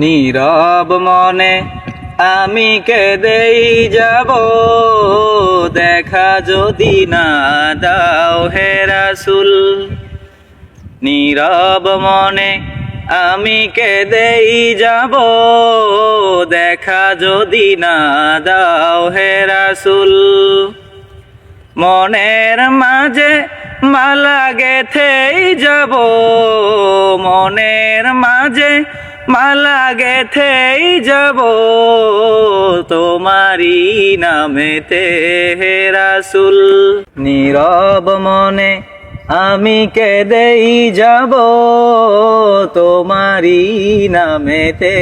নীরব মনে আমি কেঁদেই যাব, দেখা যদি না দাও হে রাসূল। নীরব মনে আমি কেঁদেই যাব, দেখা যদি না দাও হে রাসূল। মনের মাঝে মালা গেথেই যাব, মনের মাঝে মালা গেথেই যাব, তোমারি নামেতে হে রাসূল। নীরব মনে আমি কেঁদেই যাব, তোমারি নামেতে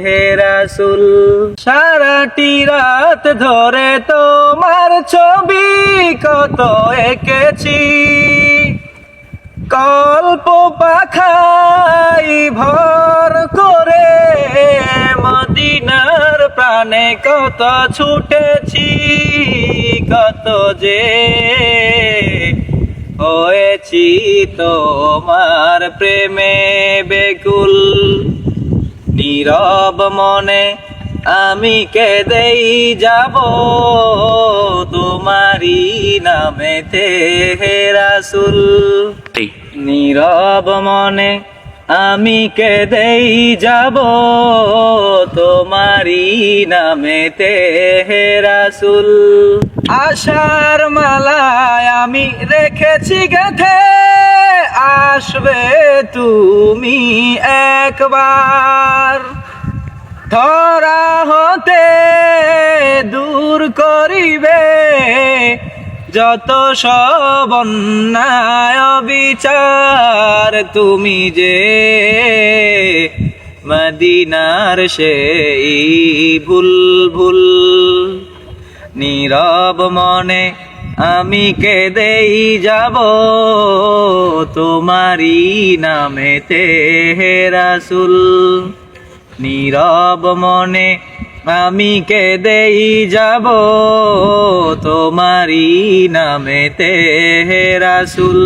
হে রাসূল। সারাটি রাত ধরে তোমার ছবি কত এঁকেছি, কল্প পাখাই ভর করে মদিনার প্রাণে কত ছুটেছি, কত যে হয়েছি তোমার প্রেমে বেকুল। নীরব মনে আমি কেঁদেই যাব, তোমারি নামেতে হে রাসূল। নীরব মনে আমি কেঁদেই যাব, তোমারি নামেতে হে রাসূল। আশার মালায় আমি রেখেছি গেথে, আসবে তুমি একবার। ধরা হতে দূর করিবে যত সব অন্যায় বিচার, তুমি যে মদিনার সেই বুলবুল। নীরব মনে আমি কেঁদেই যাব, তোমারি নামেতে হে রাসূল। নীরব মনে আমি কেঁদেই যাব, তোমারি নামেতে হে রাসূল।